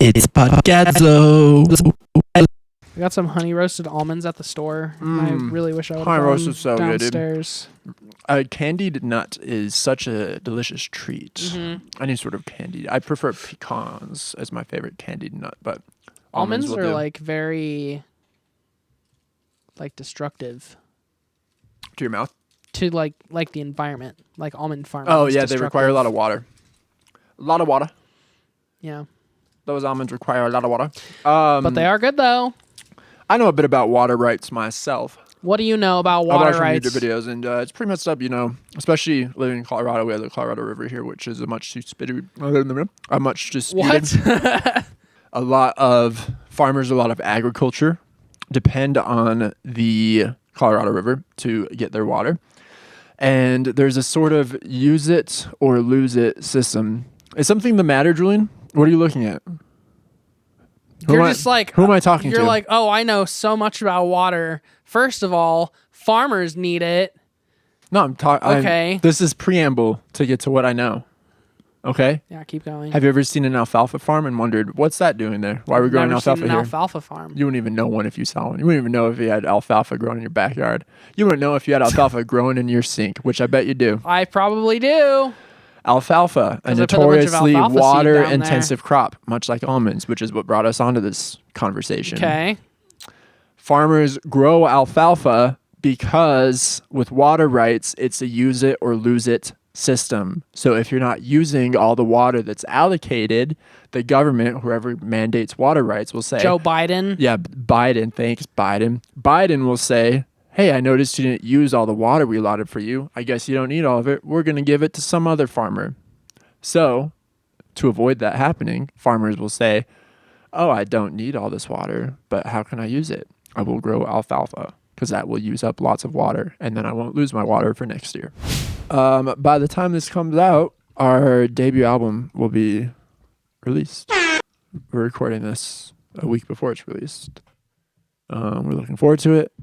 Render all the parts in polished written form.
It's podcadzo. I got some honey roasted almonds at the store. I really wish I would have Honey gone roast is so good, dude. downstairs. Candied nut is such a delicious treat. Any sort of candied. I prefer pecans as my favorite candied nut, but Almonds will are do. like very destructive To your mouth? to like the environment. Like almond farming. Oh is yeah, they require a lot of water. A lot of water. Yeah. Those almonds require a lot of water. But they are good though. I know a bit about water rights myself. What do you know about I water watch some rights? YouTube videos, and it's pretty messed up, especially living in Colorado. We have the Colorado River here, which is a much disputed. What? A lot of farmers, a lot of agriculture depend on the Colorado River to get their water. And there's a sort of use it or lose it system. Is something the matter, Julian? What are you looking at? You're just like, who am I talking to? You're like, oh, I know so much about water. First of all, farmers need it. No, I'm talking. Okay. This is preamble to get to what I know. Okay. Yeah, keep going. Have you ever seen an alfalfa farm and wondered what's that doing there? Why are we growing Never alfalfa seen an here? alfalfa farm. You wouldn't even know one if you saw one. You wouldn't even know if you had alfalfa growing in your backyard. You wouldn't know if you had alfalfa growing in your sink, which I bet you do. I probably do. Alfalfa, a 'Cause I put a bunch of notoriously alfalfa seed water-intensive crop, much like almonds, which is what brought us onto this conversation. Okay. Farmers grow alfalfa because with water rights, it's a use it or lose it system. So if you're not using all the water that's allocated, the government, whoever mandates water rights, will say, Joe Biden. yeah, Biden, thanks, Biden. Biden will say, hey, I noticed you didn't use all the water we allotted for you. I guess you don't need all of it. We're going to give it to some other farmer. So to avoid that happening, farmers will say, oh, I don't need all this water, but how can I use it? I will grow alfalfa because that will use up lots of water, and then I won't lose my water for next year. By the time this comes out, our debut album will be released. We're recording this a week before it's released. We're looking forward to it.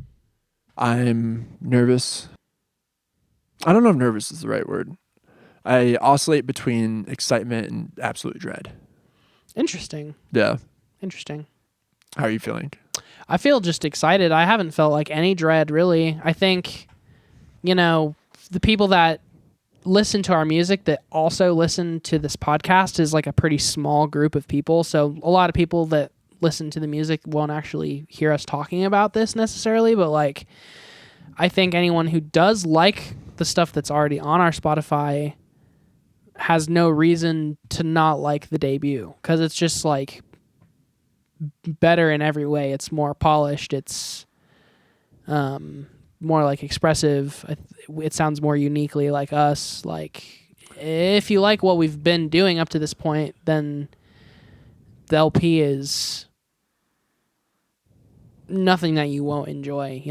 I'm nervous. I don't know if nervous is the right word. I oscillate between excitement and absolute dread. Interesting. Yeah. Interesting. How are you feeling? I feel just excited. I haven't felt like any dread, really. I think, the people that listen to our music that also listen to this podcast is like a pretty small group of people. So a lot of people that listen to the music won't actually hear us talking about this necessarily, but I think anyone who does like the stuff that's already on our Spotify has no reason to not like the debut, because it's just better in every way. It's more polished. It's more expressive. It sounds more uniquely like us. If you like what we've been doing up to this point, then the LP is nothing that you won't enjoy.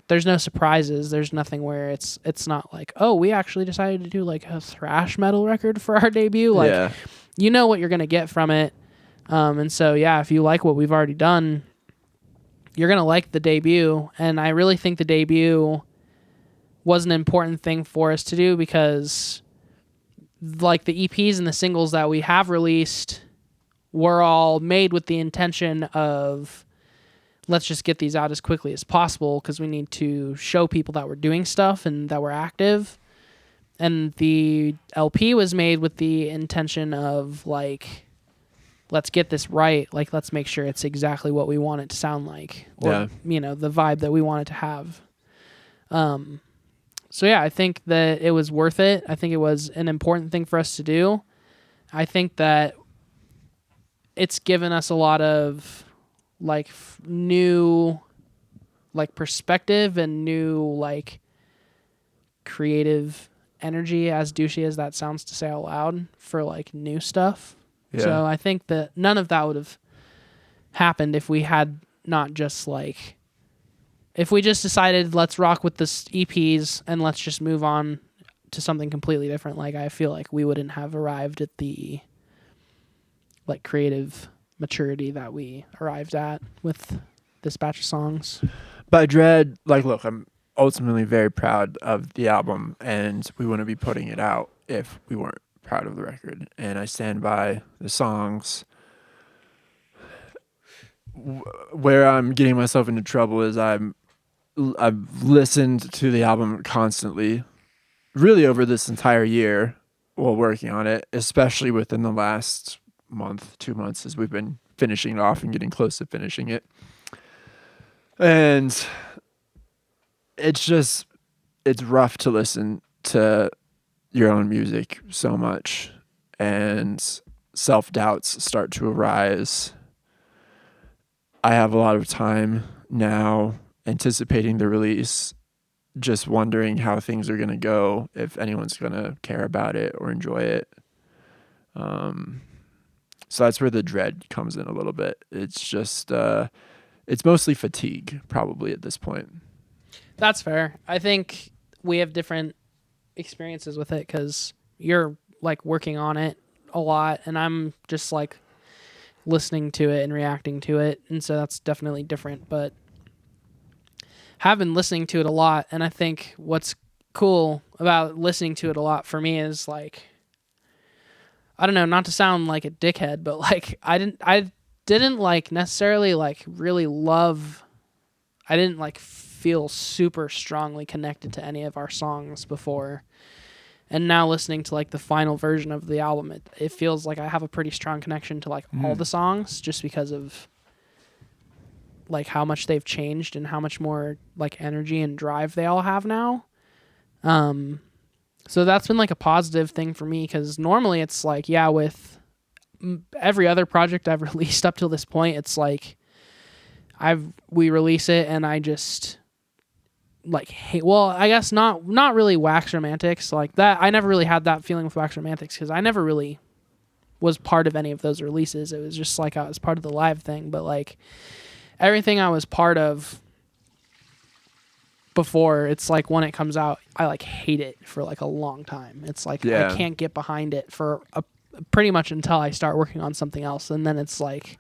There's no surprises. There's nothing where it's not oh, we actually decided to do a thrash metal record for our debut. Yeah. You know what you're gonna get from it. And so yeah, if you like what we've already done, you're gonna like the debut. And I really think the debut was an important thing for us to do, because the EPs and the singles that we have released were all made with the intention of, let's just get these out as quickly as possible, because we need to show people that we're doing stuff and that we're active. And the LP was made with the intention of let's get this right. Let's make sure it's exactly what we want it to sound like, or the vibe that we want it to have. So yeah, I think that it was worth it. I think it was an important thing for us to do. I think that it's given us a lot of new perspective and new creative energy, as douchey as that sounds to say out loud, for new stuff. Yeah. So I think that none of that would have happened if we had not just if we just decided let's rock with this EPs and let's just move on to something completely different. I feel like we wouldn't have arrived at the creative maturity that we arrived at with this batch of songs. By dread, look, I'm ultimately very proud of the album, and we wouldn't be putting it out if we weren't proud of the record. And I stand by the songs where I'm getting myself into trouble is I've listened to the album constantly, really over this entire year while working on it, especially within the last month, 2 months, as we've been finishing it off and getting close to finishing it. And it's rough to listen to your own music so much, and self-doubts start to arise. I have a lot of time now anticipating the release, just wondering how things are going to go, if anyone's going to care about it or enjoy it. So that's where the dread comes in a little bit. It's just, it's mostly fatigue probably at this point. That's fair. I think we have different experiences with it because you're like working on it a lot and I'm just like listening to it and reacting to it. And so that's definitely different, but have been listening to it a lot. And I think what's cool about listening to it a lot for me is like, I don't know, not to sound like a dickhead, but like I didn't like necessarily like really love, I didn't like feel super strongly connected to any of our songs before. And now listening to like the final version of the album, it feels like I have a pretty strong connection to like all the songs just because of like how much they've changed and how much more like energy and drive they all have now. So that's been like a positive thing for me because normally it's like, yeah, with every other project I've released up till this point, it's like we release it and I just like hate, well, I guess not really Wax Romantics like that. I never really had that feeling with Wax Romantics because I never really was part of any of those releases. It was just like I was part of the live thing, but like everything I was part of before, it's like when it comes out, I like hate it for like a long time. It's like I can't get behind it for pretty much until I start working on something else, and then it's like,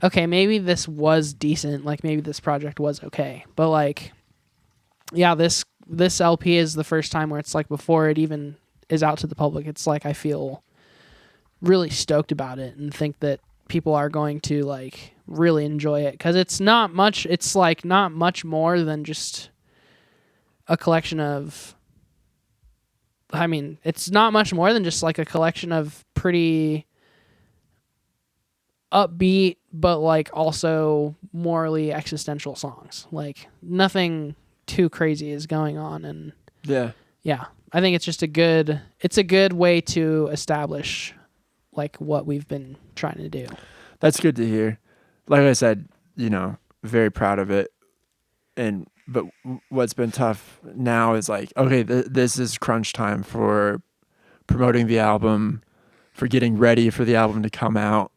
okay, maybe this was decent. Like maybe this project was okay, but like, yeah, this LP is the first time where it's like before it even is out to the public, it's like I feel really stoked about it and think that people are going to like really enjoy it because it's not much. It's like not much more than just a collection of, I mean, it's not much more than just like a collection of pretty upbeat, but like also morally existential songs. Like nothing too crazy is going on. And yeah, I think it's just a good way to establish like what we've been trying to do. That's good to hear. Like I said, very proud of it. But what's been tough now is like, okay, this is crunch time for promoting the album, for getting ready for the album to come out.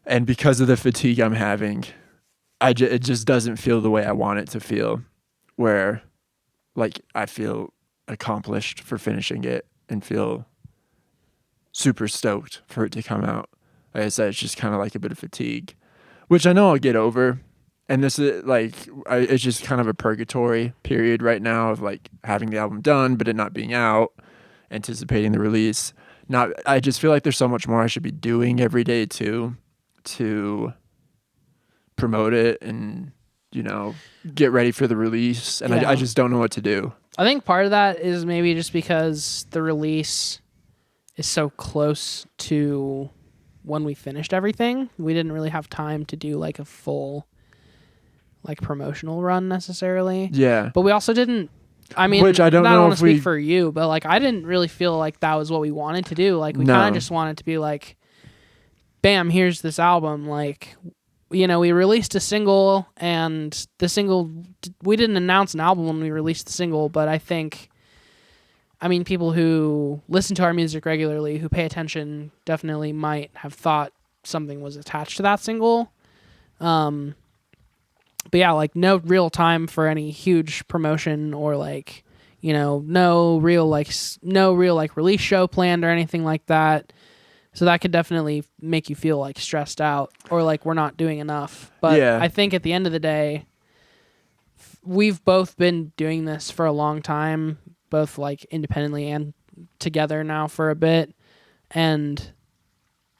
And because of the fatigue I'm having, it just doesn't feel the way I want it to feel, where like I feel accomplished for finishing it and feel super stoked for it to come out. Like I said, it's just kind of like a bit of fatigue, which I know I'll get over. And this is like, it's just kind of a purgatory period right now of like having the album done, but it not being out, anticipating the release. I just feel like there's so much more I should be doing every day too, to promote it and, get ready for the release. And I just don't know what to do. I think part of that is maybe just because the release is so close to when we finished everything. We didn't really have time to do like a full like promotional run necessarily. Yeah. But we also didn't, I mean, which I don't know want if to speak for you, but like I didn't really feel like that was what we wanted to do. Like we kind of just wanted to be like, bam, here's this album. Like, we released a single, and the single, we didn't announce an album when we released the single, but I think, people who listen to our music regularly, who pay attention, definitely might have thought something was attached to that single. But yeah, like no real time for any huge promotion or like, no real release show planned or anything like that. So that could definitely make you feel like stressed out or like we're not doing enough. But yeah. I think at the end of the day, we've both been doing this for a long time, both like independently and together now for a bit. And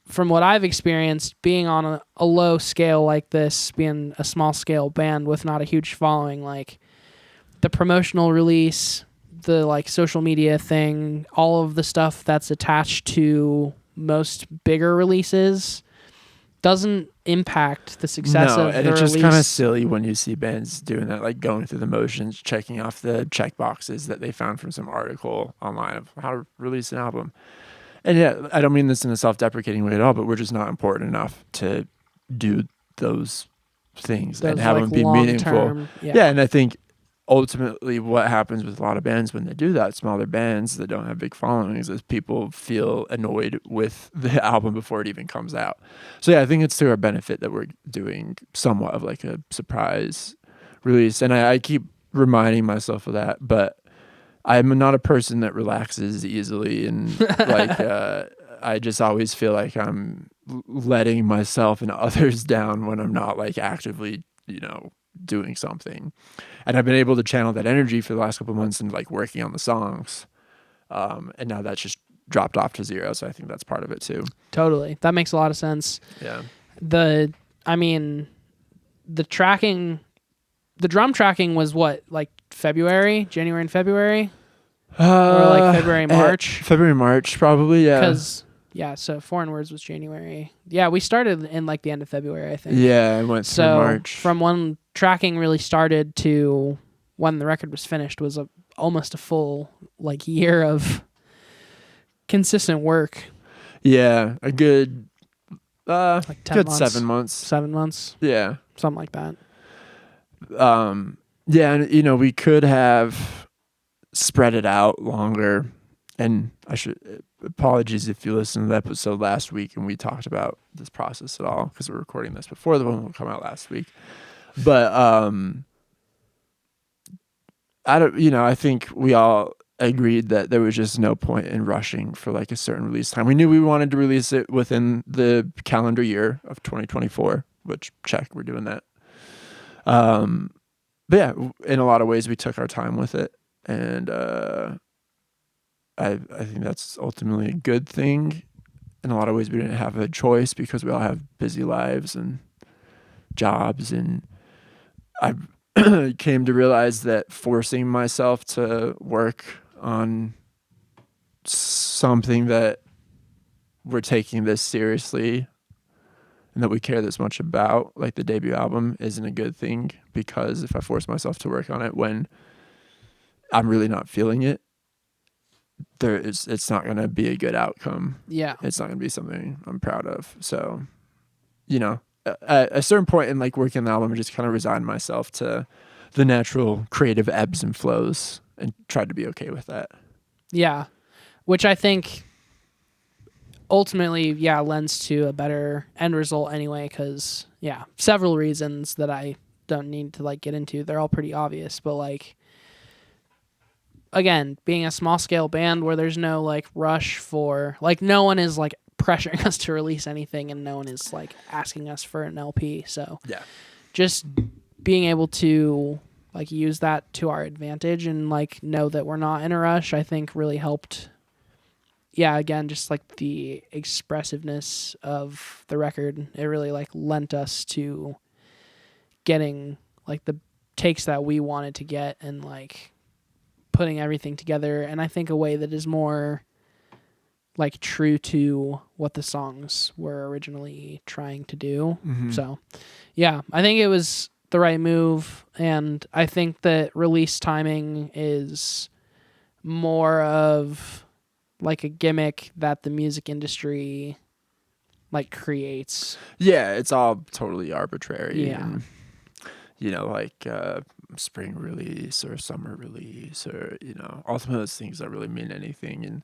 from what I've experienced, being on a low scale like this, being a small scale band with not a huge following, like the promotional release, the like social media thing, all of the stuff that's attached to most bigger releases doesn't impact the success No, of and the it's just release. kind of silly when you see bands doing that, like going through the motions, checking off the check boxes that they found from some article online of how to release an album. And yeah, I don't mean this in a self-deprecating way at all, but we're just not important enough to do those things and Those, have like, them be meaningful. long-term, Yeah, and I think ultimately what happens with a lot of bands when they do that, smaller bands that don't have big followings, is people feel annoyed with the album before it even comes out. So yeah, I think it's to our benefit that we're doing somewhat of like a surprise release. And I keep reminding myself of that, but I'm not a person that relaxes easily, and like I just always feel like I'm letting myself and others down when I'm not like actively, doing something. And I've been able to channel that energy for the last couple of months and like working on the songs. And now that's just dropped off to zero. So I think that's part of it too. Totally. That makes a lot of sense. Yeah. The drum tracking was what, like January and February? Or like February, March? February, March, probably, yeah. Because, so Foreign Words was January. Yeah, we started in like the end of February, I think. Yeah, I went through March. From when tracking really started to when the record was finished was almost a full like year of consistent work. Yeah, a good like 10 good months. 7 months. 7 months. Yeah. Something like that. Yeah, and we could have spread it out longer. And apologies if you listened to the episode last week and we talked about this process at all, because we're recording this before the one will come out last week. But I think we all agreed that there was just no point in rushing for like a certain release time. We knew we wanted to release it within the calendar year of 2024, which check, we're doing that. But yeah, in a lot of ways we took our time with it, and I think that's ultimately a good thing. In a lot of ways we didn't have a choice because we all have busy lives and jobs, and I came to realize that forcing myself to work on something that we're taking this seriously and that we care this much about, like the debut album, isn't a good thing, because if I force myself to work on it when I'm really not feeling it, it's not going to be a good outcome. Yeah. It's not going to be something I'm proud of. So, at a certain point in like working on the album, I just kind of resigned myself to the natural creative ebbs and flows and tried to be okay with that. Yeah. Which I think ultimately, lends to a better end result anyway, because, several reasons that I don't need to like get into. They're all pretty obvious, but like, again, being a small scale band where there's no like rush for, like, no one is like pressuring us to release anything, and no one is like asking us for an LP. So yeah, just being able to like use that to our advantage and like know that we're not in a rush, I think really helped. Yeah, again, just like the expressiveness of the record, it really like lent us to getting like the takes that we wanted to get and like putting everything together, and I think a way that is more like true to what the songs were originally trying to do. Mm-hmm. So yeah, I think it was the right move, and I think that release timing is more of like a gimmick that the music industry like creates. Yeah, it's all totally arbitrary. Yeah. And, like spring release or summer release, or ultimately those things don't really mean anything, and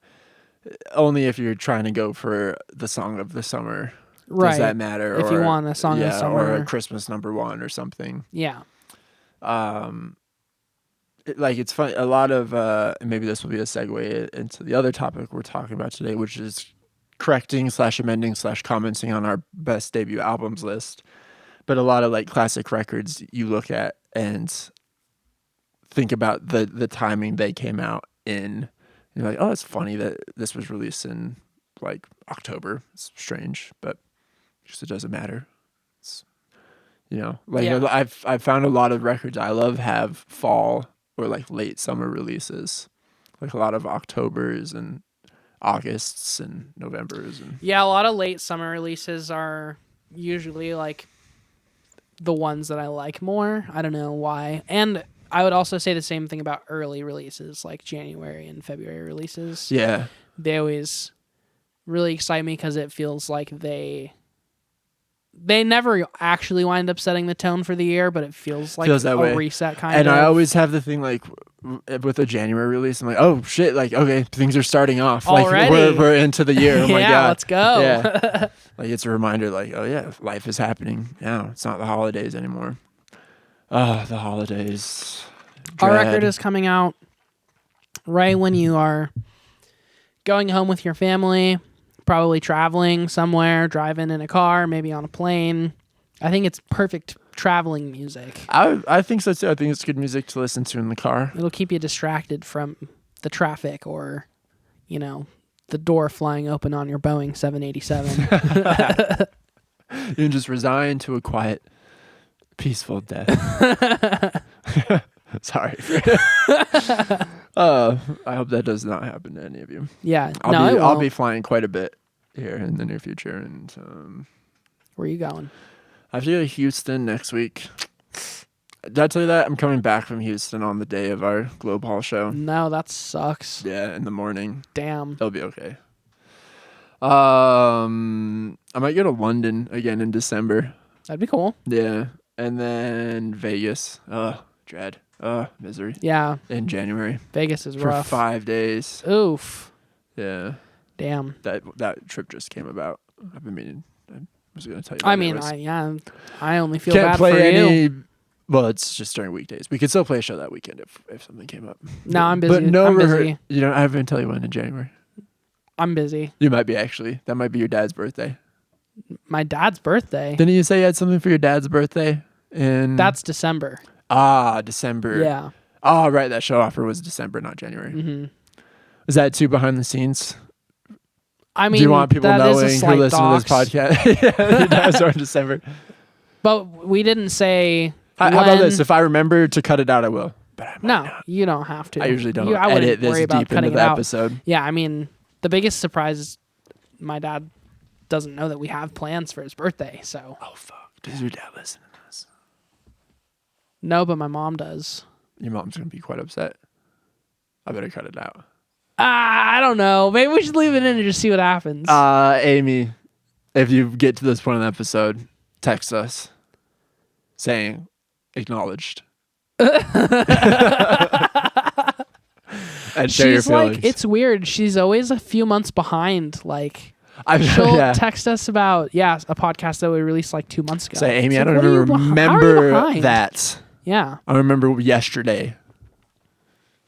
only if you're trying to go for the song of the summer does that matter. If you want a song of the summer, or a Christmas #1 or something. Yeah. It's funny, a lot of and maybe this will be a segue into the other topic we're talking about today, which is correcting / amending / commenting on our best debut albums list. But a lot of like classic records you look at and think about the timing they came out in. You're like, oh, it's funny that this was released in like October. It's strange, but because it doesn't matter. It's, like I've found a lot of records I love have fall or like late summer releases, like a lot of Octobers and Augusts and Novembers. And yeah, a lot of late summer releases are usually like the ones that I like more. I don't know why. And I would also say the same thing about early releases, like January and February releases. Yeah. They always really excite me because it feels like they never actually wind up setting the tone for the year, but it feels like that way. Reset kind and of. I always have the thing like with a January release, I'm like, oh shit, like okay, things are starting off. Already? Like we're into the year. Oh my yeah, god, let's go. Yeah, like it's a reminder, like oh yeah, life is happening now. It's not the holidays anymore. The holidays. Our Dread. record is coming out right when you are going home with your family, probably traveling somewhere, driving in a car, maybe on a plane. I think it's perfect traveling music. I think so too. I think it's good music to listen to in the car. It'll keep you distracted from the traffic or, the door flying open on your Boeing 787. You can just resign to a quiet, peaceful death. Sorry. I hope that does not happen to any of you. Yeah, I'll be flying quite a bit here in the near future. And where are you going? I have to go to Houston next week. Did I tell you that? I'm coming back from Houston on the day of our Globe Hall show. No, that sucks. Yeah, in the morning. Damn. It'll be okay. I might go to London again in December. That'd be cool. Yeah. And then Vegas. Dread. Misery. Yeah. In January. Vegas is for rough. 5 days. Oof. Yeah. Damn. That trip just came about. I've been meaning. I was going to tell you. I mean, I only feel Can't bad play for any. you. Well, it's just during weekdays. We could still play a show that weekend if something came up. No, I'm busy. But no, I'm busy. I haven't tell you when in January. I'm busy. You might be actually. That might be your dad's birthday. My dad's birthday. Didn't you say you had something for your dad's birthday? That's December. December. Yeah. Oh, right. That show offer was December, not January. Mm-hmm. Is that too behind the scenes? I mean, do you want people that knowing is a who listen dox. to this podcast? Yeah, your dad's are in December. But we didn't say. How about this? If I remember to cut it out, I will. But I might not. You don't have to. I usually don't I wouldn't edit this worry about deep into cutting the it out. episode. Yeah, I mean, the biggest surprise is my dad doesn't know that we have plans for his birthday. So. Oh fuck! Does your dad listen to this? No, but my mom does. Your mom's gonna be quite upset. I better cut it out. I don't know. Maybe we should leave it in and just see what happens. Amy, if you get to this point in the episode, text us saying acknowledged. And share your She's like, feelings. it's weird. She's always a few months behind. Like, I'm she'll yeah. text us about a podcast that we released like 2 months ago. Say, Amy, It's I like, don't what are even you how are you remember behind? that. Yeah. I remember yesterday.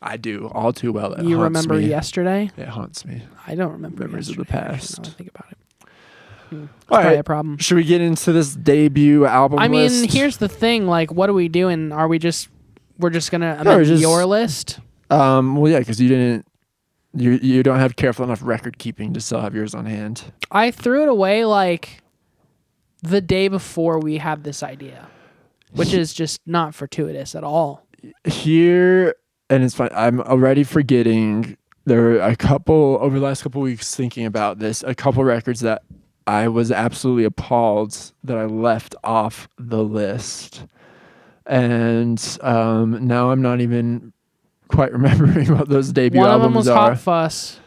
I do all too well. It You haunts remember me. yesterday? It haunts me. I don't remember Memories of the yesterday, past. actually, now that I think about it. It's All probably right. a problem. Should we get into this debut album I mean, list? here's the thing. Like, what are we doing? We're just going to No, amend your list? Well, yeah, because you don't have careful enough record keeping to still have yours on hand. I threw it away like the day before we had this idea, which is just not fortuitous at all. Here, and it's fine. I'm already forgetting. There were a couple over the last couple weeks thinking about this. A couple records that I was absolutely appalled that I left off the list, and now I'm not even quite remembering what those debut One of albums them was are. Hot Fuss.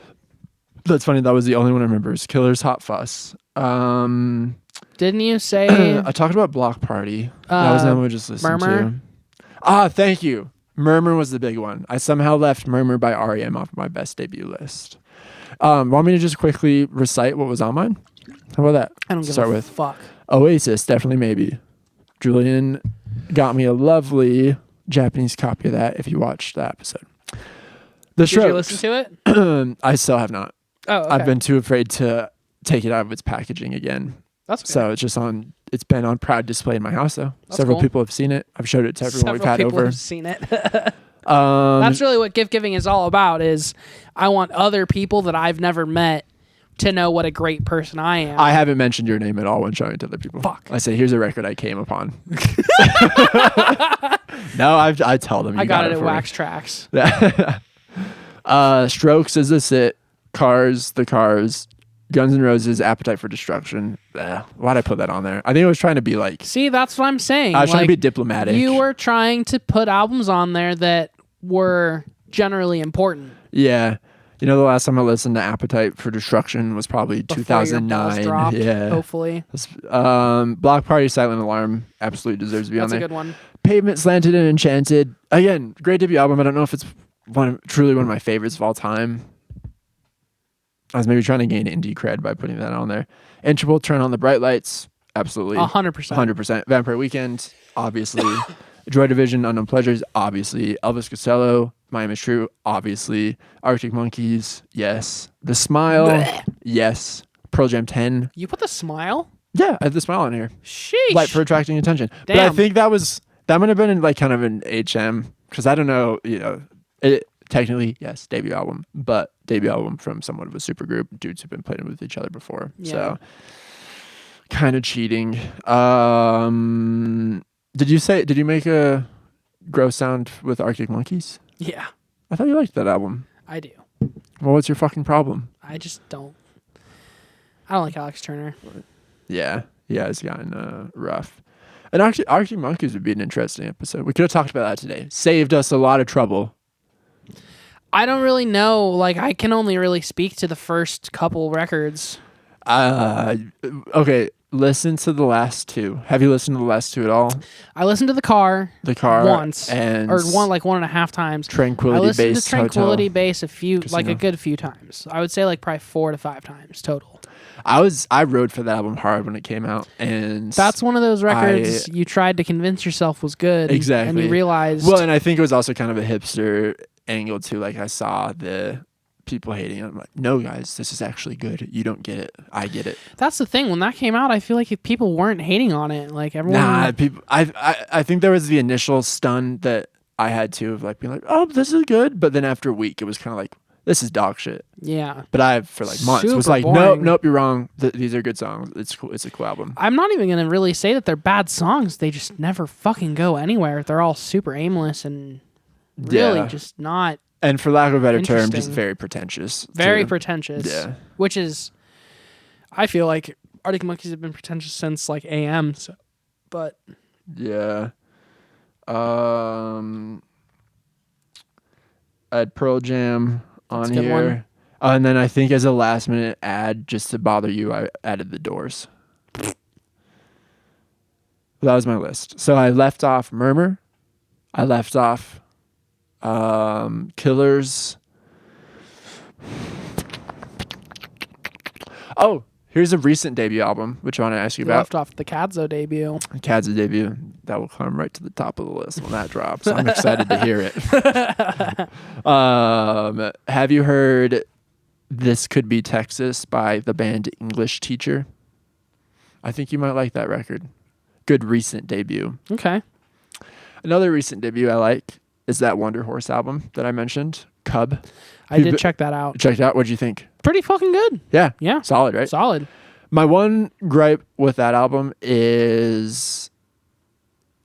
That's funny. That was the only one I remember. Is Killer's Hot Fuss. Didn't you say I talked about Block Party. That was the one we just listened Murmur? to. Thank you. Murmur was the big one. I somehow left Murmur by R.E.M. off my best debut list. Want me to just quickly recite what was on mine? How about that? I don't give Start a with fuck. Oasis, definitely maybe. Julian got me a lovely Japanese copy of that if you watched that episode. The Did you Strokes. listen to it? I still have not. Oh, okay. I've been too afraid to take it out of its packaging again. That's okay. So it's been on proud display in my house though. That's Several cool. people have seen it. I've showed it to everyone we've Several had people over. have seen it. That's really what gift giving is all about. Is I want other people that I've never met to know what a great person I am. I haven't mentioned your name at all when showing it to other people. Fuck. I say, here's a record I came upon. No, I tell them. I got it at for Wax Tracks. Strokes is a sit. Cars, the Cars. Guns N' Roses, Appetite for Destruction. Why'd I put that on there? I think I was trying to be like... See, that's what I'm saying. I was trying to be diplomatic. You were trying to put albums on there that were generally important. Yeah. You know, the last time I listened to Appetite for Destruction was probably Before 2009. your balls dropped, yeah. hopefully. Block Party, Silent Alarm absolutely deserves to be on That's there. a good one. Pavement, Slanted, and Enchanted. Again, great debut album. I don't know if it's truly one of my favorites of all time. I was maybe trying to gain indie cred by putting that on there. Interval, Turn on the Bright Lights. Absolutely. 100%. 100%. Vampire Weekend, obviously. Joy Division, Unknown Pleasures, obviously. Elvis Costello, Miami is True, obviously. Arctic Monkeys, yes. The Smile, yes. Pearl Jam 10. You put The Smile? Yeah, I have The Smile on here. Sheesh. Light for Attracting Attention. Damn. But I think that might have been in like kind of an HM, because I don't know, it technically, yes, debut album, but debut album from somewhat of a super group. Dudes who've been playing with each other before. Yeah. So kind of cheating. Did you make a gross sound with Arctic Monkeys? Yeah, I thought you liked that album. I do. Well, what's your fucking problem? I just don't. I don't like Alex Turner. Yeah, it's gotten rough. And Arctic Monkeys would be an interesting episode. We could have talked about that today. Saved us a lot of trouble. I don't really know. Like, I can only really speak to the first couple records. Okay, listen to the last two. Have you listened to the last two at all? I listened to The Car once, and or 1.5 times. Tranquility I listened Base to Tranquility Hotel. Base a Casino. good few times. I would say like probably 4 to 5 times total. I rode for that album hard when it came out, and That's one of those records you tried to convince yourself was good. Exactly. And you realized... Well, and I think it was also kind of a hipster angle too. Like, I saw the people hating it. I'm like, no, guys, this is actually good. You don't get it. I get it. That's the thing. When that came out, I feel like if people weren't hating on it. Like, everyone... Nah, people. I think there was the initial stun that I had too of like being like, oh, this is good, but then after a week, it was kind of like, this is dog shit. Yeah. But I, for like months, was Super like, boring. nope, you're wrong. These are good songs. It's cool. It's a cool album. I'm not even going to really say that they're bad songs. They just never fucking go anywhere. They're all super aimless and really just not... And for lack of a better term, just Interesting. very pretentious. Very too. pretentious. Yeah. Which is... I feel like Arctic Monkeys have been pretentious since like AM. So, but... Yeah. I had Pearl Jam on That's a good here. one. And then I think as a last minute ad, just to bother you, I added The Doors. That was my list. So I left off Murmur. I left off Killers. Oh, here's a recent debut album, which I want to ask you You about. left off the Podcadzo debut. Cad's debut. That will come right to the top of the list when that drops. I'm excited to hear it. Have you heard This Could Be Texas by the band English Teacher? I think you might like that record. Good recent debut. Okay. Another recent debut I like is that Wonder Horse album that I mentioned, Cub. I did check that out. Checked it out. What'd you think? Pretty fucking good. Yeah. Yeah. Solid, right? Solid. My one gripe with that album is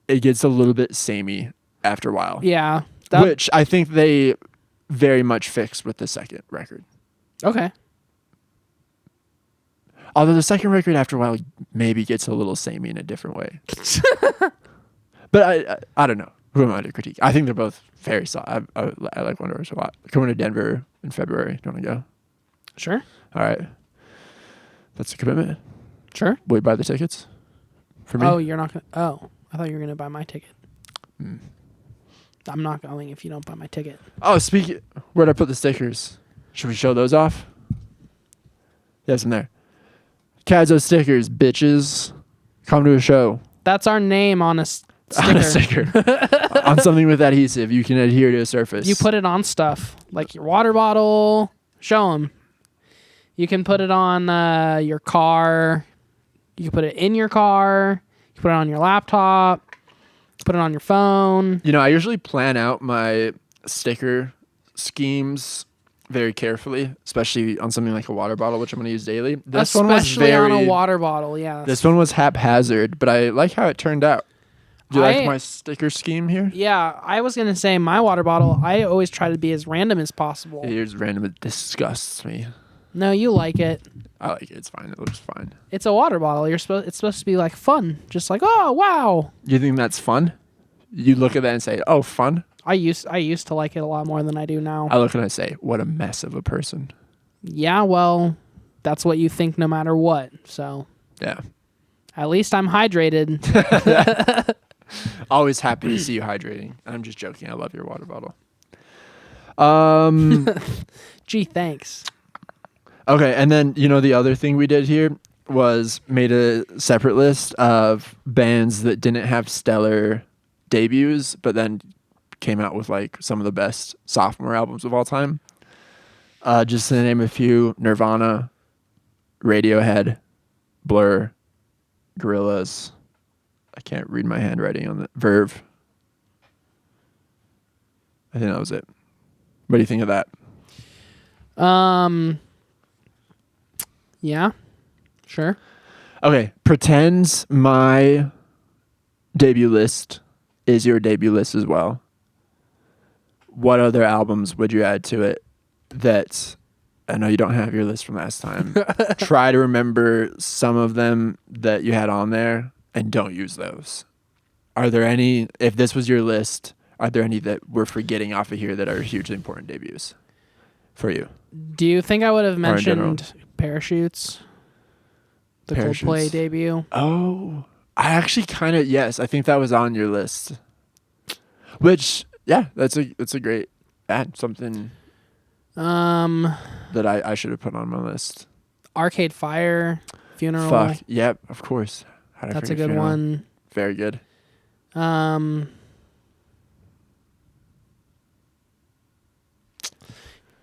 it gets a little bit samey after a while. Yeah. Which I think they very much fixed with the second record. Okay. Although the second record after a while maybe gets a little samey in a different way. But I don't know. Who am I to critique? I think they're both very solid. I like Wonder Horse a lot. Coming to Denver in February. Do you want to go? Sure. All right. That's a commitment. Sure. Will you buy the tickets for me? Oh, you're not going to... Oh, I thought you were going to buy my ticket. I'm not going if you don't buy my ticket. Oh, where'd I put the stickers? Should we show those off? Yes, in there. Podcadzo stickers, bitches. Come to a show. That's our name on a sticker. On a sticker. On something with adhesive. You can adhere to a surface. You put it on stuff. Like your water bottle. Show them. You can put it on your car. You can put it in your car. You can put it on your laptop. Put it on your phone. You know, I usually plan out my sticker schemes very carefully, especially on something like a water bottle, which I'm going to use daily. This Especially one was on a water bottle, yeah. This one was haphazard, but I like how it turned out. Do you like my sticker scheme here? Yeah, I was going to say my water bottle, I always try to be as random as possible. Here's random. It disgusts me. No, you like it. I like it. It's fine. It looks fine. It's a water bottle. It's supposed to be like fun. Just like, oh, wow. You think that's fun? You look at that and say, oh, fun? I used to like it a lot more than I do now. I look and I say, what a mess of a person. Yeah, well, that's what you think no matter what. So, yeah. At least I'm hydrated. Always happy to see you hydrating. I'm just joking. I love your water bottle. Gee, thanks. Okay, and then, the other thing we did here was made a separate list of bands that didn't have stellar debuts, but then came out with like some of the best sophomore albums of all time. Just to name a few: Nirvana, Radiohead, Blur, Gorillaz. I can't read my handwriting on the Verve. I think that was it. What do you think of that? Yeah, sure. Okay, pretend my debut list is your debut list as well. What other albums would you add to it that, I know you don't have your list from last time. Try to remember some of them that you had on there and don't use those. Are there any, if this was your list, are there any that we're forgetting off of here that are hugely important debuts for you? Do you think I would have mentioned Parachutes? The Parachutes. Coldplay debut? Oh, I actually kind of, yes, I think that was on your list. Which, yeah, that's a great add, something that I should have put on my list. Arcade Fire, Funeral. Fuck, yep, of course. That's a good Funeral? one. Very good. I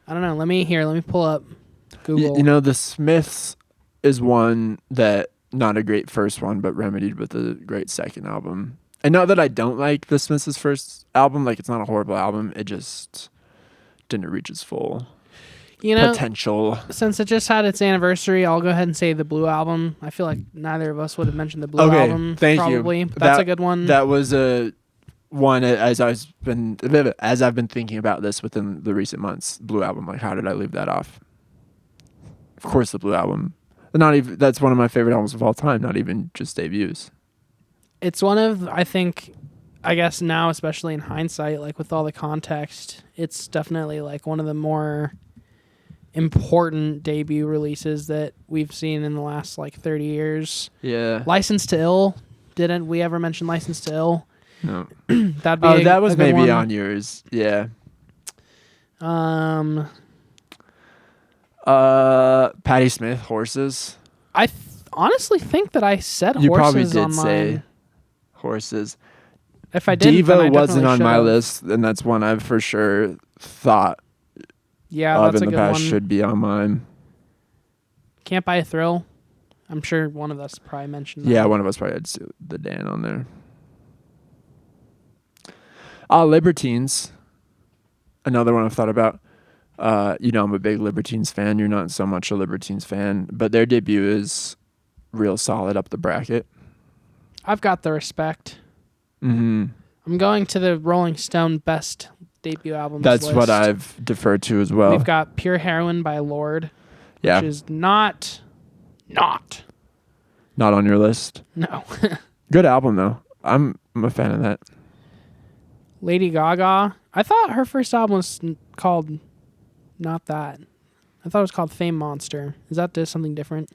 don't know. Let me pull up Google. The Smiths is one that, not a great first one, but remedied with a great second album. And not that I don't like the Smiths' first album, like it's not a horrible album, it just didn't reach its full potential. Since it just had its anniversary, I'll go ahead and say the Blue album. I feel like neither of us would have mentioned the Blue album. Thank probably. you. That's a good one. That was a one as I've been thinking about this within the recent months. Blue album, like how did I leave that off? Of course, the Blue album. That's one of my favorite albums of all time. Not even just debuts. It's one of, I guess now, especially in hindsight, like with all the context, it's definitely like one of the more important debut releases that we've seen in the last like 30 years. Yeah. License to Ill. Didn't we ever mention License to Ill? No. That'd be that was a good maybe one. on yours. Yeah. Patti Smith, Horses. I honestly think that I said Horses You probably did on say mine. Horses. If I didn't, then I Devo wasn't on definitely my should've. list, and that's one I've for sure thought Yeah, of that's in a the good past one. should be on mine. Can't Buy a Thrill. I'm sure one of us probably mentioned that. Yeah, one of us probably had the Dan on there. Libertines. Another one I've thought about. I'm a big Libertines fan. You're not so much a Libertines fan, but their debut is real solid up the bracket. I've got the Respect. Mm-hmm. I'm going to the Rolling Stone best debut albums That's list. what I've deferred to as well. We've got Pure Heroin by Lorde, Yeah. which is not Not on your list. no. Good album though. I'm a fan of that. Lady Gaga. I thought her first album was called not that. I thought it was called Fame Monster. Is that just something different?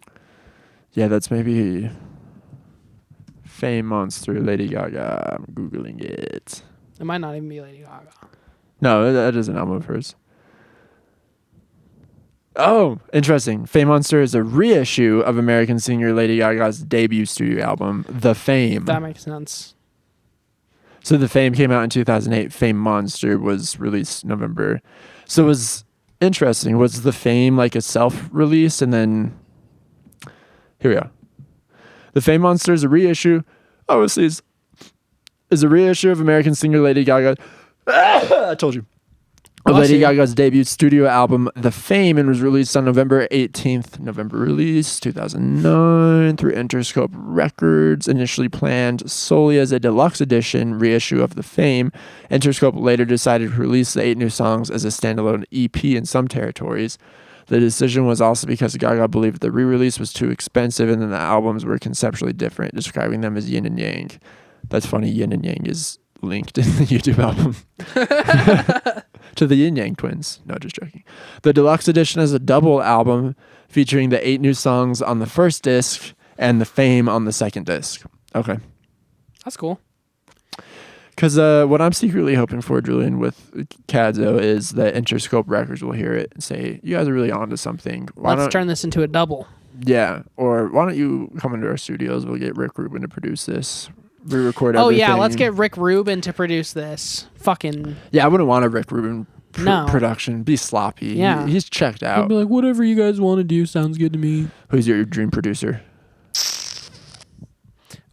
Yeah, that's maybe Fame Monster, Lady Gaga. I'm Googling it. It might not even be Lady Gaga. No, that is an album of hers. Oh, interesting. Fame Monster is a reissue of American singer Lady Gaga's debut studio album, The Fame. That makes sense. So The Fame came out in 2008. Fame Monster was released November. So it was interesting. Was The Fame like a self-release? And then, here we go. The Fame Monster is a reissue. Oh, it is a reissue of American singer Lady Gaga. I told you. Lady you. Gaga's debut studio album, The Fame, and was released on November 18th. November release, 2009, through Interscope Records. Initially planned solely as a deluxe edition reissue of The Fame, Interscope later decided to release the 8 new songs as a standalone EP in some territories. The decision was also because Gaga believed the re-release was too expensive and then the albums were conceptually different, describing them as yin and yang. That's funny, yin and yang is linked in the YouTube album. To the Yin Yang Twins. No, just joking. The deluxe edition is a double album featuring the 8 new songs on the first disc and The Fame on the second disc. Okay. That's cool. Because what I'm secretly hoping for, Julian, with Cadzo is that Interscope Records will hear it and say, you guys are really onto something. Let's turn this into a double. Yeah. Or why don't you come into our studios? We'll get Rick Rubin to produce this. Re-record everything. Oh, yeah. Let's get Rick Rubin to produce this. Fucking. Yeah, I wouldn't want a Rick Rubin No. production. Be sloppy. Yeah. He's checked I'd out. be like, whatever you guys want to do sounds good to me. Who's your dream producer?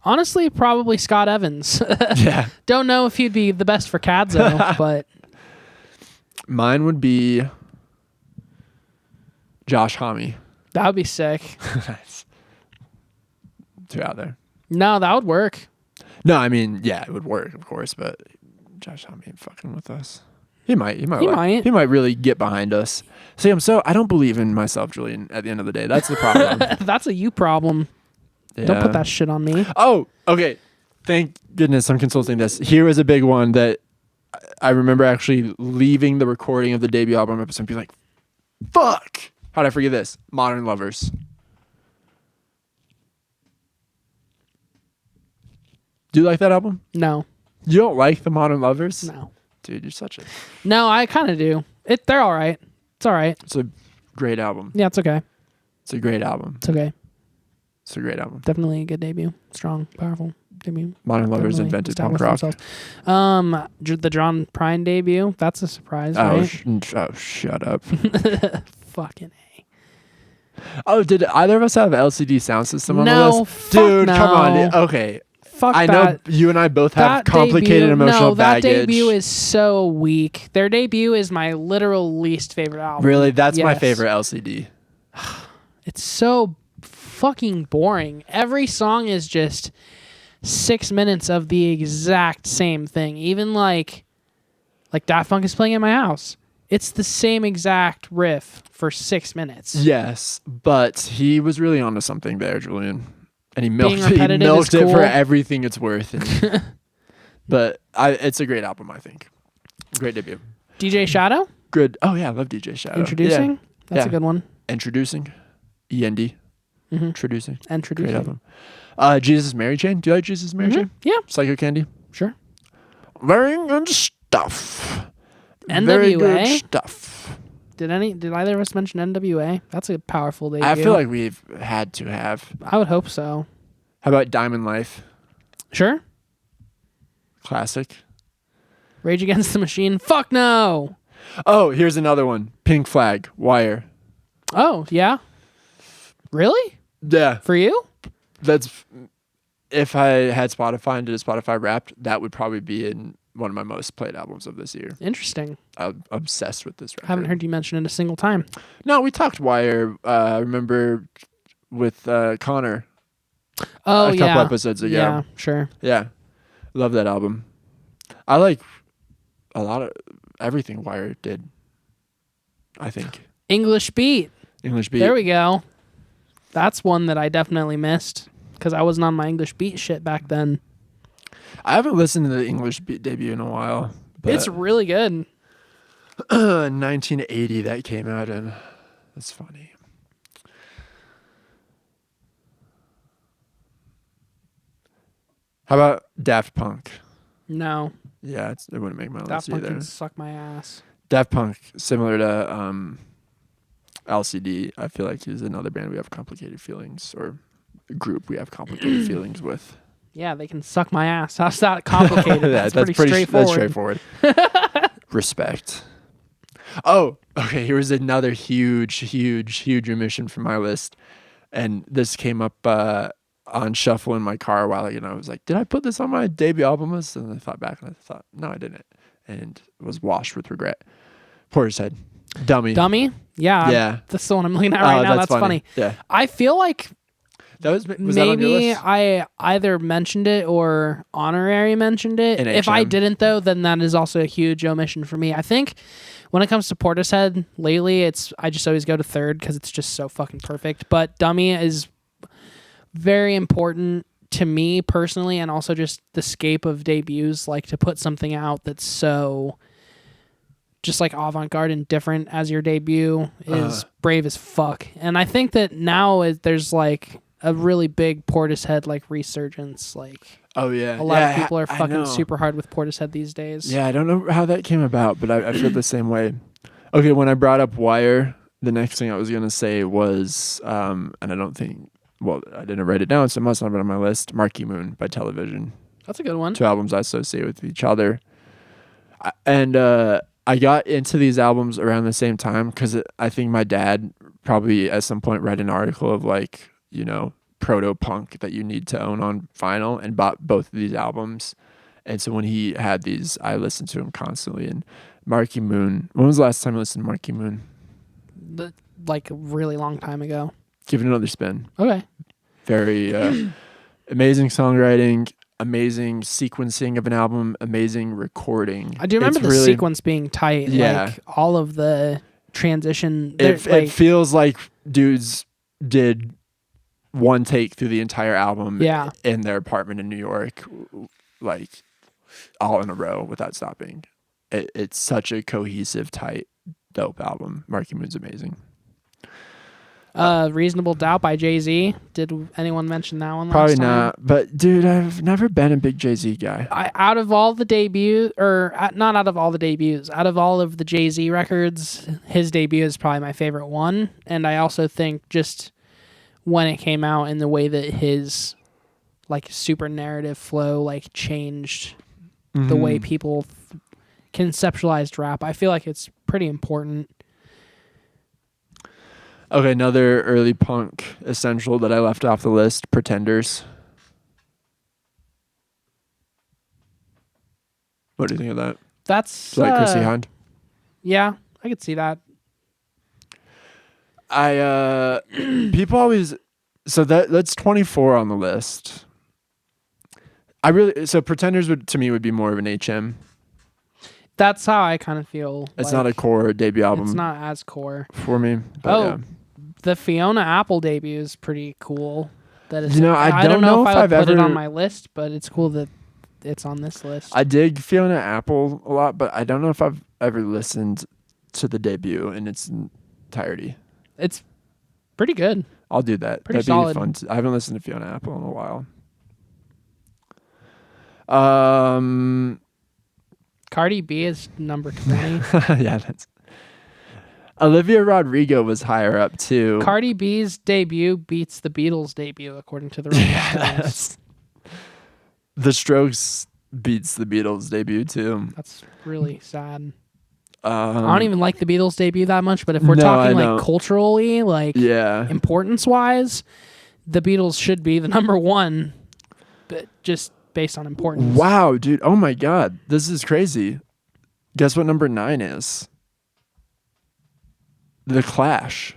Honestly, probably Scott Evans. Yeah. Don't know if he'd be the best for Cadzo, but Mine would be Josh Homme. that would be sick. That's too out there. No, that would work. No, I mean, yeah, it would work, of course, but Josh Homme ain't fucking with us. He might. He might. He might really get behind us. See, I don't believe in myself, Julian, at the end of the day. That's the problem. That's a you problem. Yeah. Don't put that shit on me. Oh, okay. Thank goodness I'm consulting this. Here is a big one that I remember actually leaving the recording of the debut album episode and be like, fuck. How'd I forget this? Modern Lovers. Do you like that album? No. You don't like the Modern Lovers? No. Dude, you're such a... No, I kind of do. They're all right. It's all right. It's a great album. Yeah, it's okay. It's a great album. It's okay. It's a great album. Definitely a good debut. Strong, powerful debut. Modern Lovers Definitely invented punk established rock. themselves. The John Prine debut. That's a surprise, right? Shut up. Fucking A. Oh, did either of us have LCD sound system on No, the list? fuck Dude, no. come on. Okay. Fuck I that. know you and I both have That complicated debut, emotional no, that baggage. debut is so weak. Their debut is my literal least favorite album. Really? That's my Yes. favorite LCD. It's so fucking boring. Every song is just 6 minutes of the exact same thing. Even like Daft Punk is playing at my house. It's the same exact riff for 6 minutes. Yes, but he was really onto something there, Julian. And he milked, repetitive is it for cool. everything it's worth. And but it's a great album, I think. Great debut. DJ Shadow? Good. Oh, yeah, I love DJ Shadow. Introducing? Yeah. That's Yeah. a good one. Introducing. END. Mm-hmm. Introducing. Introducing. Great album. Jesus Mary Chain. Do you like Jesus Mary Chain? Yeah, Psycho Candy. sure. Very good stuff. NWA? Very good stuff. Did either of us mention NWA? That's a powerful debut. I feel like we've had to have. I would hope so. How about Diamond Life? Sure. Classic. Rage Against the Machine? Fuck no! Oh, here's another one. Pink Flag. Wire. Oh, yeah? Really? Yeah. For you? That's... If I had Spotify and did a Spotify Wrapped, that would probably be in one of my most played albums of this year. Interesting. I'm obsessed with this record. Haven't heard you mention it a single time. No, we talked Wire. I remember with Connor Oh, a yeah. couple episodes ago. Yeah, sure. Yeah. Love that album. I like a lot of everything Wire did, I think. English Beat. English Beat. There we go. That's one that I definitely missed because I wasn't on my English Beat shit back then. I haven't listened to the English Beat debut in a while. But It's really good. 1980 that came out in. That's funny. How about Daft Punk? No. Yeah, it wouldn't make my Daft list Punk either. can suck my ass. Daft Punk, similar to LCD, I feel like is another band we have complicated feelings, or group we have complicated feelings with. Yeah, they can suck my ass. How's that complicated? Yeah, that's pretty straightforward. That's straightforward. Respect. Oh, okay. Here was another huge omission from my list, and this came up on shuffle in my car a while ago. And I was like, "Did I put this on my debut album list?" And I thought back, and I thought, "No, I didn't," and was washed with regret. Portishead. Dummy. Dummy? Yeah. Yeah. That's the one I'm looking at right now. That's funny. Yeah. I feel like That was that on your maybe list? I either mentioned it or honorary mentioned it. In If I HM. didn't, though, then that is also a huge omission for me. I think when it comes to Portishead lately, I just always go to third because it's just so fucking perfect. But Dummy is very important to me personally, and also just the scape of debuts, like to put something out that's so just like avant-garde and different as your debut is brave as fuck. And I think that now there's like a really big Portishead like resurgence. Like Oh yeah. a lot of Yeah, people are I fucking know. super hard with Portishead these days. Yeah, I don't know how that came about, but I feel the same way. Okay, when I brought up Wire, the next thing I was gonna say was, and I don't think, well, I didn't write it down, so it must not have been on my list. Marquee Moon by Television. That's a good one. 2 albums I associate with each other, and I got into these albums around the same time because I think my dad probably at some point read an article of like, you know, proto punk that you need to own on vinyl, and bought both of these albums. And so when he had these, I listened to him constantly. And Marquee Moon, when was the last time you listened to Marquee Moon? Like a really long time ago. Give it another spin. Okay. Very amazing songwriting, amazing sequencing of an album, amazing recording. I do remember the sequence being tight. Yeah. Like all of the transition. It feels like dudes did one take through the entire album in their apartment in New York, like all in a row without stopping. It's such a cohesive, tight, dope album. Marquee Moon's amazing. Reasonable Doubt by Jay-Z. Did anyone mention that one last Probably time? not. But dude, I've never been a big Jay-Z guy. Out of all the debuts, not out of all the debuts, out of all of the Jay-Z records, his debut is probably my favorite one. And I also think just when it came out and the way that his like super narrative flow like changed the way people conceptualized rap, I feel like it's pretty important. Okay, another early punk essential that I left off the list, Pretenders. What do you think of that? That's Like Chrissy Hind? Yeah, I could see that. People always, so that's 24 on the list. So Pretenders to me would be more of an HM. That's how I kind of feel. It's not a core debut album. It's not as core for me. But yeah. The Fiona Apple debut is pretty cool. That is, I don't know if I I've would put it ever on my list, but it's cool that it's on this list. I dig Fiona Apple a lot, but I don't know if I've ever listened to the debut in its entirety. It's pretty good. I'll do that. Pretty That'd solid. be fun. I haven't listened to Fiona Apple in a while. Cardi B is number 20. Yeah, that's. Olivia Rodrigo was higher up too. Cardi B's debut beats the Beatles' debut, according to the Rolling Stones. The Strokes beats the Beatles' debut too. That's really sad. I don't even like the Beatles' debut that much, but if we're No, talking I like know. culturally, like importance-wise, the Beatles should be the number one, but just based on importance. Wow, dude. Oh my God. This is crazy. Guess what number 9 is? The Clash.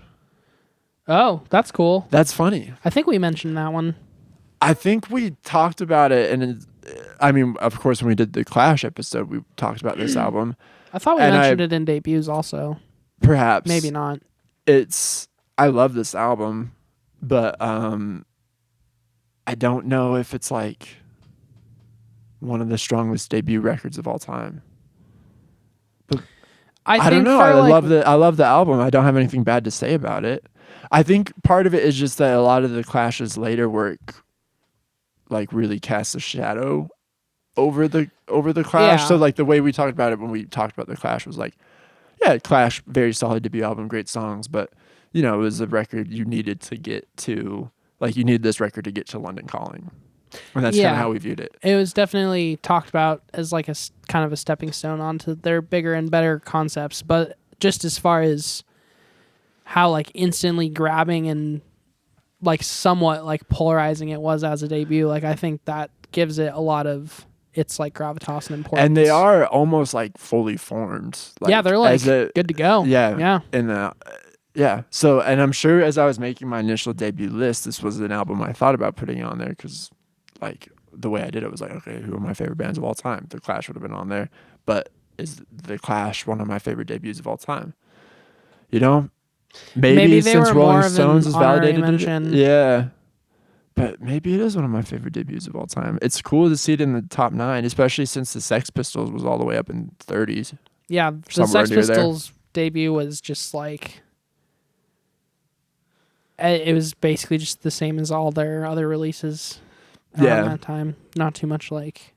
Oh, that's cool. That's funny. I think we mentioned that one. I think we talked about it, and I mean, of course, when we did the Clash episode, we talked about this album. I thought we mentioned it in debuts also. Perhaps. Maybe not. I love this album, but I don't know if it's like one of the strongest debut records of all time. But I don't know. I love the album. I don't have anything bad to say about it. I think part of it is just that a lot of the Clash's later work like really casts a shadow over the Clash. Yeah. So like the way we talked about it when we talked about the Clash was like, yeah, Clash, very solid debut album, great songs, but you know, it was a record you needed to get to, like you needed this record to get to London Calling. And that's kind of how we viewed it. It was definitely talked about as like a kind of a stepping stone onto their bigger and better concepts, but just as far as how like instantly grabbing and like somewhat like polarizing it was as a debut, like I think that gives it a lot of its like gravitas and importance. And they are almost like fully formed. Like, yeah, they're like good to go. Yeah. Yeah. So, and I'm sure as I was making my initial debut list, this was an album I thought about putting on there because, like, the way I did it was like, okay, who are my favorite bands of all time? The Clash would have been on there, but is The Clash one of my favorite debuts of all time? You know, maybe they since were Rolling more of Stones an has honorary validated mention. it, yeah. But maybe it is one of my favorite debuts of all time. It's cool to see it in the top 9, especially since the Sex Pistols was all the way up in 30s. Yeah, the Somewhere Sex near there. Pistols debut was just like it was basically just the same as all their other releases around that time. Not too much like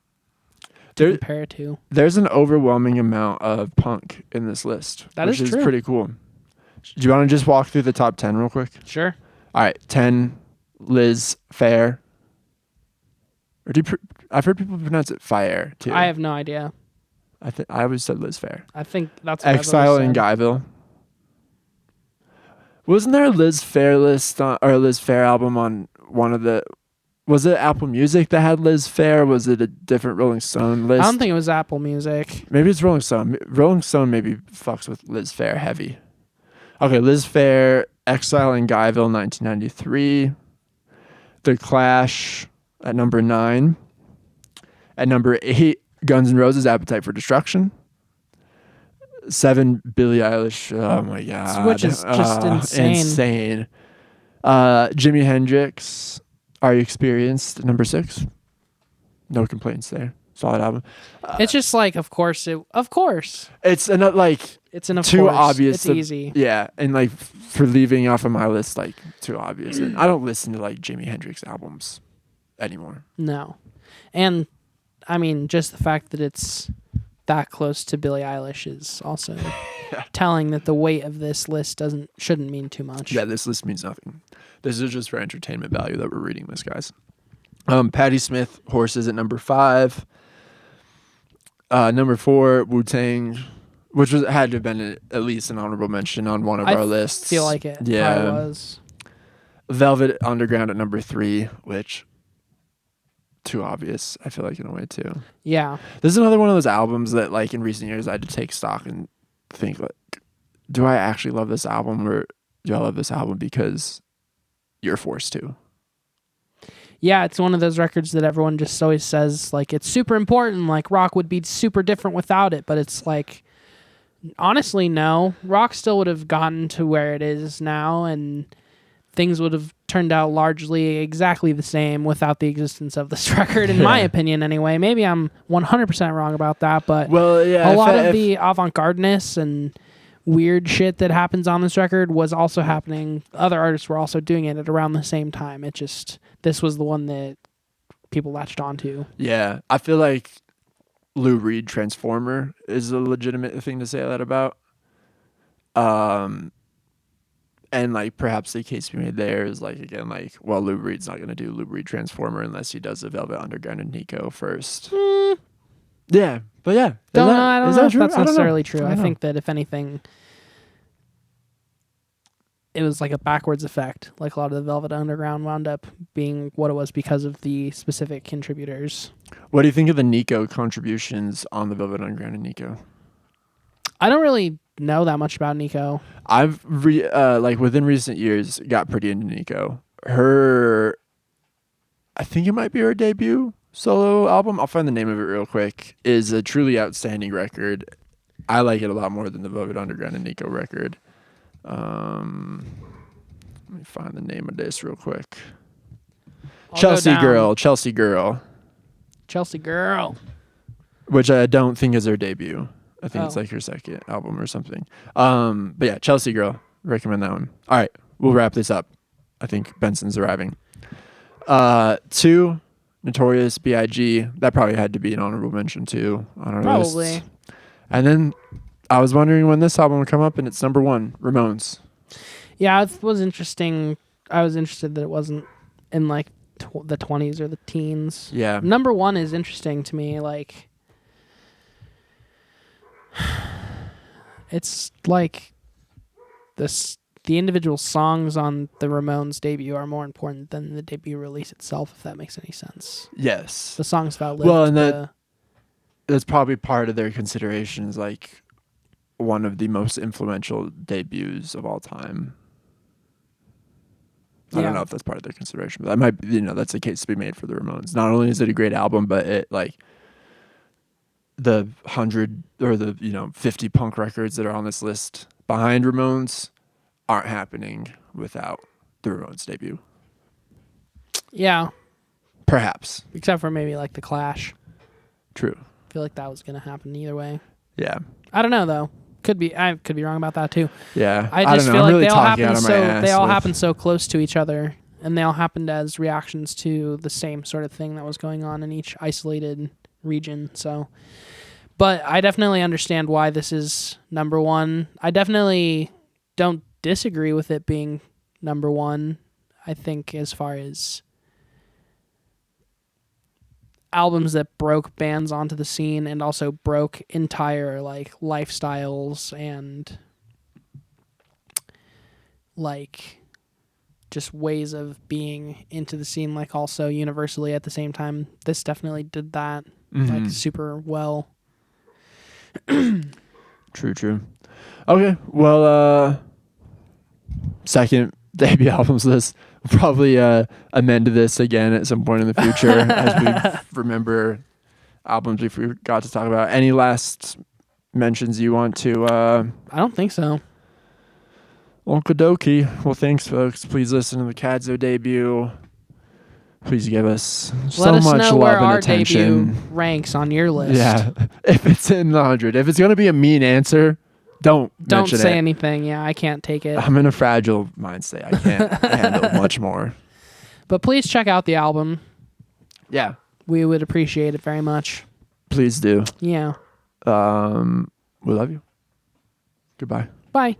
to compare it to. There's an overwhelming amount of punk in this list, which is true. pretty cool. Do you want to just walk through the top 10 real quick? Sure. All right, 10, Liz Phair. Or I've heard people pronounce it Fire too. I have no idea. I always said Liz Phair. I think that's what Exile I've in always said. Guyville. Wasn't there a Liz Phair list or a Liz Phair album on one of the? Was it Apple Music that had Liz Phair? Was it a different Rolling Stone list? I don't think it was Apple Music. Maybe it's Rolling Stone. Rolling Stone maybe fucks with Liz Phair heavy. Okay, Liz Phair, Exile in Guyville, 1993. The Clash at number 9. At number 8, Guns N' Roses, Appetite for Destruction. 7, Billie Eilish. Oh my god, Which is just insane. Insane. Jimi Hendrix, Are You Experienced? Number 6. No complaints there. Solid album. It's just like, of course. It's not like It's an of too course. obvious. It's easy. Yeah, and like for leaving off of my list, like too obvious. And I don't listen to like Jimi Hendrix albums anymore. No. And I mean, just the fact that it's that close to Billie Eilish is also telling that the weight of this list shouldn't mean too much. Yeah, this list means nothing. This is just for entertainment value that we're reading this, guys. Patti Smith, Horses at number 5. Number 4, Wu-Tang, which had to have been at least an honorable mention on one of our lists. I feel like it probably was. Velvet Underground at number 3, which too obvious, I feel like, in a way too. Yeah. This is another one of those albums that like in recent years I had to take stock and think like, do I actually love this album or do I love this album because you're forced to? Yeah, it's one of those records that everyone just always says like it's super important, like rock would be super different without it, but it's like honestly no. Rock still would have gotten to where it is now and things would have turned out largely exactly the same without the existence of this record, in my opinion anyway. Maybe I'm 100% wrong about that, but a lot of the avant-gardeness and weird shit that happens on this record was also happening. Other artists were also doing it at around the same time. This was the one that people latched onto. Yeah, I feel like Lou Reed Transformer is a legitimate thing to say that about. And like perhaps the case we made there is like again like well Lou Reed's not gonna do Lou Reed Transformer unless he does the Velvet Underground and Nico first. Yeah, but yeah, I don't know if that's necessarily true. I know. think that if anything, it was like a backwards effect. Like a lot of the Velvet Underground wound up being what it was because of the specific contributors. What do you think of the Nico contributions on the Velvet Underground and Nico? I don't really know that much about Nico. I've like within recent years got pretty into Nico. I think it might be her debut solo album. I'll find the name of it real quick. Is a truly outstanding record. I like it a lot more than the Velvet Underground and Nico record. Let me find the name of this real quick. Chelsea Girl, which I don't think is her debut. I think it's like her second album or something. But yeah, Chelsea Girl. Recommend that one. All right, we'll wrap this up. I think Benson's arriving. 2, Notorious B.I.G. That probably had to be an honorable mention too on our list. Probably. And then I was wondering when this album would come up, and it's number 1, Ramones. Yeah, it was interesting. I was interested that it wasn't in like the 20s or the teens. Yeah. Number 1 is interesting to me. Like, it's like the individual songs on the Ramones debut are more important than the debut release itself, if that makes any sense. Yes. The songs that outlived Well, and that's probably part of their considerations, like one of the most influential debuts of all time. I don't know if that's part of their consideration, but that might be, that's a case to be made for the Ramones. Not only is it a great album, but it like the 100 or the 50 punk records that are on this list behind Ramones aren't happening without the Ramones debut. Yeah. Perhaps. Except for maybe like the Clash. True. I feel like that was going to happen either way. Yeah. I don't know though. I could be wrong about that too. Yeah. I just don't know. feel I'm like really they all with- happened so close to each other, and they all happened as reactions to the same sort of thing that was going on in each isolated region. So, but I definitely understand why this is number one. I definitely don't disagree with it being number one. I think as far as albums that broke bands onto the scene and also broke entire like lifestyles and like just ways of being into the scene, like also universally at the same time. This definitely did that like super well. True. Okay, well, second debut albums list. We'll probably amend this again at some point in the future as we remember albums we forgot to talk about. Any last mentions you want to? I don't think so. Okie dokie. Well, thanks, folks. Please listen to the Podcadzo debut. Please give us so Let us much know love where and our attention. debut ranks on your list. Yeah, if it's in the 100. If it's gonna be a mean answer, don't mention say it. anything. Yeah, I can't take it. I'm in a fragile mind state. I can't handle much more. But please check out the album. Yeah, We would appreciate it very much. please do. Yeah. We love you. Goodbye. Bye.